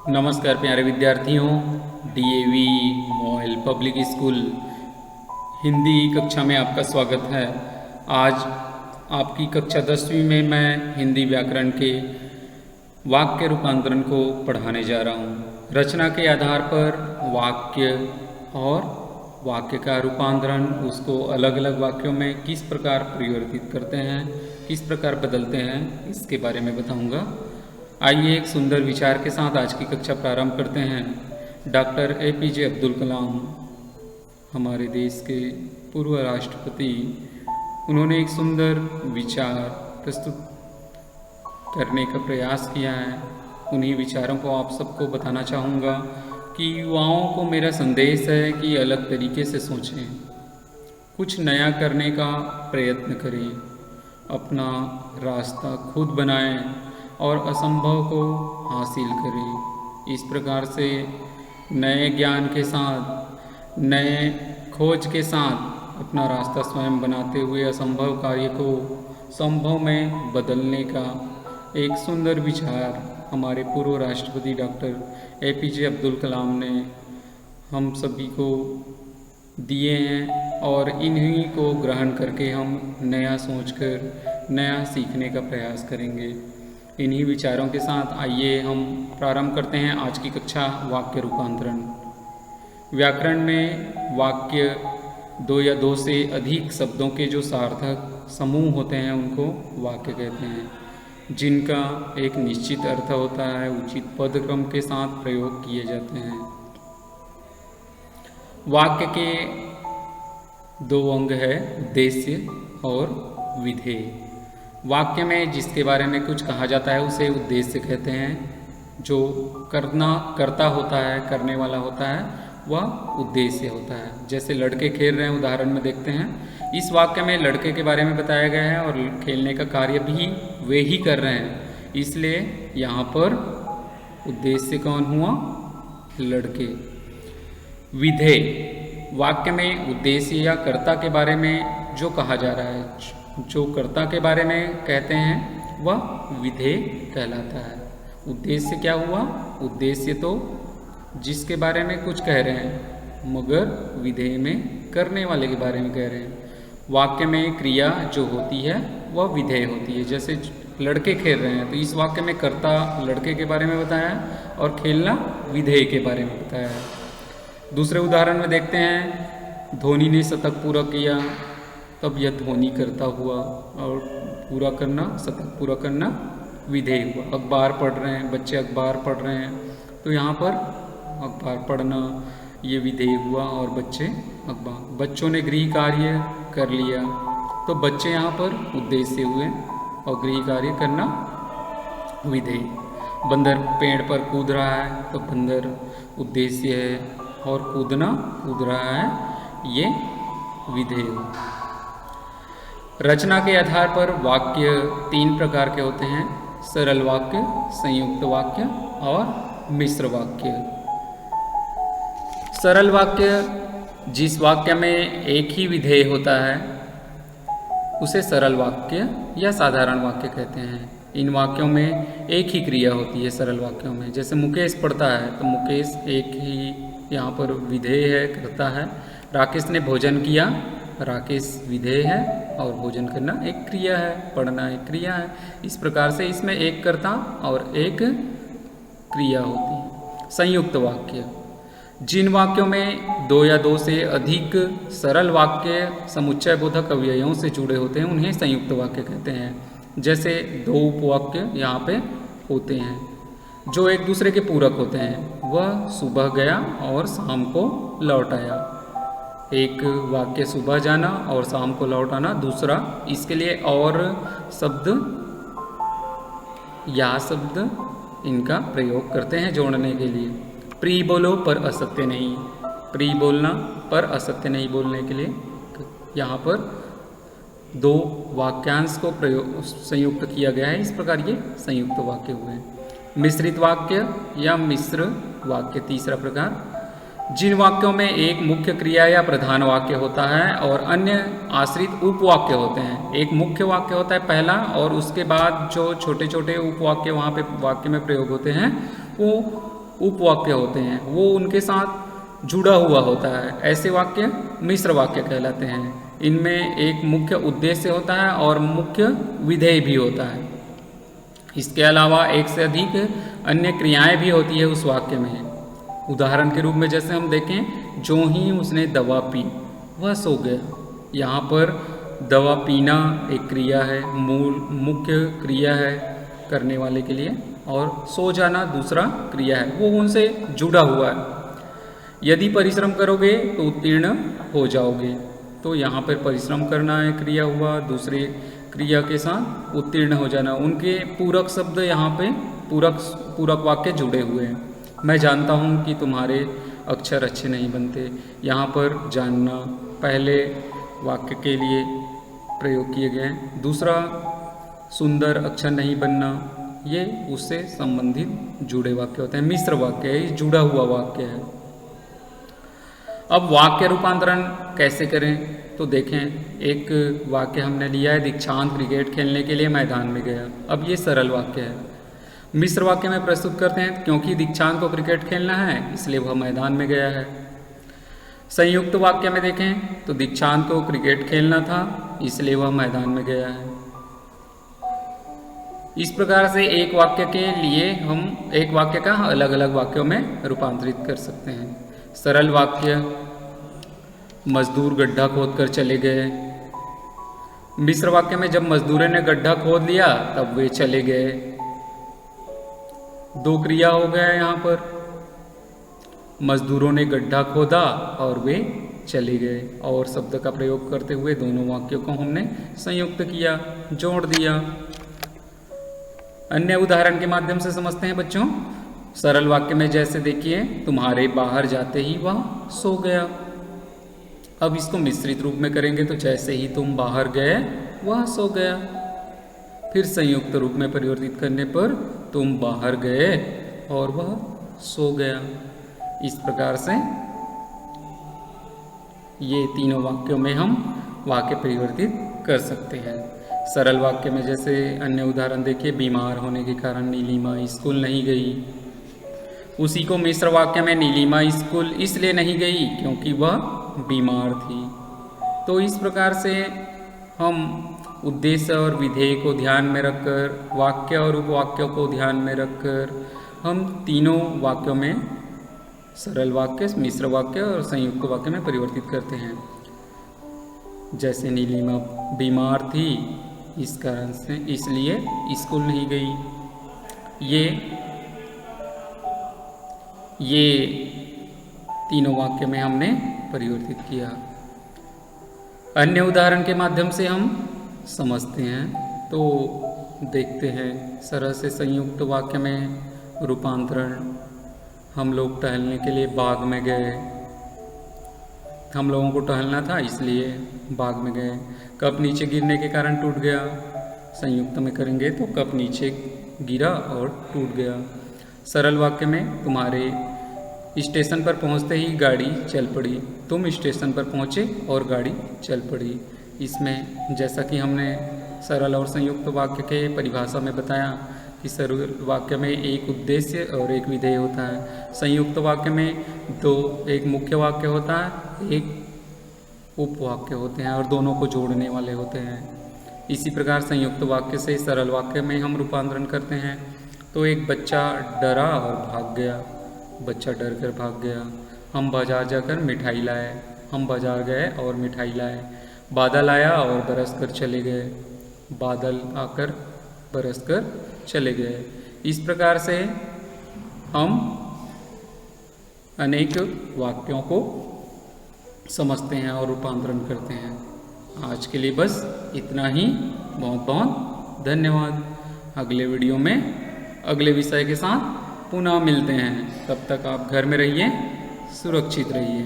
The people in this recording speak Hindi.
नमस्कार प्यारे विद्यार्थियों। DAV MOIL public school Hindi कक्षा में आपका स्वागत है। आज आपकी कक्षा 10वीं में मैं हिंदी व्याकरण के वाक्य रूपांतरण को पढ़ाने जा रहा हूँ। रचना के आधार पर वाक्य और वाक्य का रूपांतरण, उसको अलग अलग वाक्यों में किस प्रकार परिवर्तित करते हैं, किस प्रकार बदलते हैं, इसके बारे में बताऊँगा। आइए एक सुंदर विचार के साथ आज की कक्षा प्रारंभ करते हैं। डॉक्टर एपीजे अब्दुल कलाम, हमारे देश के पूर्व राष्ट्रपति, उन्होंने एक सुंदर विचार प्रस्तुत करने का प्रयास किया है। उन्हीं विचारों को आप सबको बताना चाहूँगा कि युवाओं को मेरा संदेश है कि अलग तरीके से सोचें, कुछ नया करने का प्रयत्न करें, अपना रास्ता खुद बनाएं और असंभव को हासिल करें। इस प्रकार से नए ज्ञान के साथ, नए खोज के साथ अपना रास्ता स्वयं बनाते हुए असंभव कार्य को संभव में बदलने का एक सुंदर विचार हमारे पूर्व राष्ट्रपति डॉक्टर एपीजे अब्दुल कलाम ने हम सभी को दिए हैं और इन्हीं को ग्रहण करके हम नया सोचकर नया सीखने का प्रयास करेंगे। इन्हीं विचारों के साथ आइए हम प्रारंभ करते हैं आज की कक्षा वाक्य रूपांतरण। व्याकरण में वाक्य दो या दो से अधिक शब्दों के जो सार्थक समूह होते हैं उनको वाक्य कहते हैं, जिनका एक निश्चित अर्थ होता है, उचित पदक्रम के साथ प्रयोग किए जाते हैं। वाक्य के दो अंग है, उद्देश्य और विधेय। वाक्य में जिसके बारे में कुछ कहा जाता है उसे उद्देश्य कहते हैं। जो करता होता है, करने वाला होता है, वह उद्देश्य होता है। जैसे लड़के खेल रहे हैं, उदाहरण में देखते हैं। इस वाक्य में लड़के के बारे में बताया गया है और खेलने का कार्य भी वे ही कर रहे हैं, इसलिए यहाँ पर उद्देश्य कौन हुआ? लड़के। विधेय, वाक्य में उद्देश्य या कर्ता के बारे में जो कहा जा रहा है, जो कर्ता के बारे में कहते हैं, वह विधेय कहलाता है। उद्देश्य क्या हुआ? उद्देश्य तो जिसके बारे में कुछ कह रहे हैं, मगर विधेय में करने वाले के बारे में कह रहे हैं। वाक्य में क्रिया जो होती है वह विधेय होती है। जैसे लड़के खेल रहे हैं तो इस वाक्य में कर्ता लड़के के बारे में बताया है और खेलना विधेय के बारे में बताया है। दूसरे उदाहरण में देखते हैं, धोनी ने शतक पूरा किया, तब यह ध्वनि करता हुआ और पूरा करना, शतक पूरा करना विधेय हुआ। अखबार पढ़ रहे हैं, बच्चे अखबार पढ़ रहे हैं, तो यहाँ पर अखबार पढ़ना ये विधेय हुआ और बच्चों ने गृह कार्य कर लिया, तो बच्चे यहाँ पर उद्देश्य हुए और गृह कार्य करना विधेय। बंदर पेड़ पर कूद रहा है, तो बंदर उद्देश्य है और कूद रहा है, ये विधेय हुआ। रचना के आधार पर वाक्य तीन प्रकार के होते हैं, सरल वाक्य, संयुक्त वाक्य और मिश्र वाक्य। सरल वाक्य, जिस वाक्य में एक ही विधेय होता है उसे सरल वाक्य या साधारण वाक्य कहते हैं। इन वाक्यों में एक ही क्रिया होती है सरल वाक्यों में। जैसे मुकेश पढ़ता है तो मुकेश एक ही यहाँ पर विधेय है, करता है। राकेश ने भोजन किया, राकेश विधेय है और भोजन करना एक क्रिया है, पढ़ना एक क्रिया है। इस प्रकार से इसमें एक कर्ता और एक क्रिया होती है। संयुक्त वाक्य, जिन वाक्यों में दो या दो से अधिक सरल वाक्य समुच्चय बोधक अवयवों से जुड़े होते हैं उन्हें संयुक्त वाक्य कहते हैं। जैसे दो उपवाक्य यहाँ पे होते हैं जो एक दूसरे के पूरक होते हैं। वह सुबह गया और शाम को लौट आया। एक वाक्य सुबह जाना और शाम को लौट आना, दूसरा इसके लिए और शब्द या शब्द इनका प्रयोग करते हैं जोड़ने के लिए। प्री बोलो पर असत्य नहीं, प्री बोलना पर असत्य नहीं बोलने के लिए यहाँ पर दो वाक्यांश को संयुक्त किया गया है। इस प्रकार ये संयुक्त वाक्य हुए। मिश्रित वाक्य या मिश्र वाक्य, तीसरा प्रकार, जिन वाक्यों में एक मुख्य क्रिया या प्रधान वाक्य होता है और अन्य आश्रित उपवाक्य होते हैं। एक मुख्य वाक्य होता है पहला, और उसके बाद जो छोटे छोटे उपवाक्य वहाँ पे वाक्य में प्रयोग होते हैं वो उपवाक्य होते हैं वो उनके साथ जुड़ा हुआ होता है। ऐसे वाक्य मिश्र वाक्य कहलाते हैं। इनमें एक मुख्य उद्देश्य होता है और मुख्य विधेय भी होता है। इसके अलावा एक से अधिक अन्य क्रियाएं भी होती है उस वाक्य में। उदाहरण के रूप में जैसे हम देखें, जो ही उसने दवा पी वह सो गया। यहाँ पर दवा पीना एक क्रिया है, मुख्य क्रिया है करने वाले के लिए, और सो जाना दूसरा क्रिया है, वो उनसे जुड़ा हुआ है। यदि परिश्रम करोगे तो उत्तीर्ण हो जाओगे। तो यहाँ पर परिश्रम करना एक क्रिया हुआ, दूसरे क्रिया के साथ उत्तीर्ण हो जाना। उनके पूरक शब्द यहाँ पे पूरक वाक्य जुड़े हुए हैं। मैं जानता हूँ कि तुम्हारे अक्षर अच्छे नहीं बनते। यहाँ पर जानना पहले वाक्य के लिए प्रयोग किए गए हैं। दूसरा, सुंदर अक्षर नहीं बनना, ये उससे संबंधित जुड़े वाक्य होते हैं। मिश्र वाक्य है, ये जुड़ा हुआ वाक्य है। अब वाक्य रूपांतरण कैसे करें तो देखें, एक वाक्य हमने लिया है, दीक्षांत क्रिकेट खेलने के लिए मैदान में गया। अब ये सरल वाक्य है। मिश्र वाक्य में प्रस्तुत करते हैं, क्योंकि दीक्षांत को क्रिकेट खेलना है इसलिए वह मैदान में गया है। संयुक्त वाक्य में देखें तो दीक्षांत को क्रिकेट खेलना था इसलिए वह मैदान में गया है। इस प्रकार से एक वाक्य के लिए हम एक वाक्य का अलग अलग वाक्यों में रूपांतरित कर सकते हैं। सरल वाक्य, मजदूर गड्ढा खोद कर चले गए। मिश्र वाक्य में जब मजदूरों ने गड्ढा खोद लिया तब वे चले गए। दो क्रिया हो गया यहाँ पर, मजदूरों ने गड्ढा खोदा और वे चले गए, और शब्द का प्रयोग करते हुए दोनों वाक्यों को हमने संयुक्त किया, जोड़ दिया। अन्य उदाहरण के माध्यम से समझते हैं बच्चों। सरल वाक्य में जैसे देखिए, तुम्हारे बाहर जाते ही वह सो गया। अब इसको मिश्रित रूप में करेंगे तो जैसे ही तुम बाहर गए वह सो गया। फिर संयुक्त रूप में परिवर्तित करने पर तुम बाहर गए और वह सो गया। इस प्रकार से ये तीनों वाक्यों में हम वाक्य परिवर्तित कर सकते हैं। सरल वाक्य में जैसे अन्य उदाहरण देखिए, बीमार होने के कारण नीलिमा स्कूल नहीं गई। उसी को मिश्र वाक्य में नीलिमा स्कूल इसलिए नहीं गई क्योंकि वह बीमार थी। तो इस प्रकार से हम उद्देश्य और विधेय को ध्यान में रखकर, वाक्य और उपवाक्यों को ध्यान में रखकर हम तीनों वाक्यों में सरल वाक्य, मिश्र वाक्य और संयुक्त वाक्य में परिवर्तित करते हैं। जैसे नीलिमा बीमार थी इस कारण से इसलिए स्कूल नहीं गई। ये तीनों वाक्य में हमने परिवर्तित किया। अन्य उदाहरण के माध्यम से हम समझते हैं तो देखते हैं। सरल से संयुक्त वाक्य में रूपांतरण, हम लोग टहलने के लिए बाग में गए। हम लोगों को टहलना था इसलिए बाग में गए। कप नीचे गिरने के कारण टूट गया। संयुक्त में करेंगे तो कप नीचे गिरा और टूट गया। सरल वाक्य में तुम्हारे स्टेशन पर पहुंचते ही गाड़ी चल पड़ी। तुम स्टेशन पर पहुंचे और गाड़ी चल पड़ी। इसमें जैसा कि हमने सरल और संयुक्त वाक्य के परिभाषा में बताया कि सरल वाक्य में एक उद्देश्य और एक विधेय होता है। संयुक्त वाक्य में एक मुख्य वाक्य होता है, एक उपवाक्य होते हैं और दोनों को जोड़ने वाले होते हैं। इसी प्रकार संयुक्त वाक्य से सरल वाक्य में हम रूपांतरण करते हैं। तो एक बच्चा डरा और भाग गया। बच्चा डर कर भाग गया। हम बाजार जाकर मिठाई लाए। हम बाजार गए और मिठाई लाए। बादल आया और बरस कर चले गए। बादल आकर बरस कर चले गए। इस प्रकार से हम अनेक वाक्यों को समझते हैं और रूपांतरण करते हैं। आज के लिए बस इतना ही। बहुत बहुत धन्यवाद। अगले वीडियो में अगले विषय के साथ पुनः मिलते हैं। तब तक आप घर में रहिए, सुरक्षित रहिए।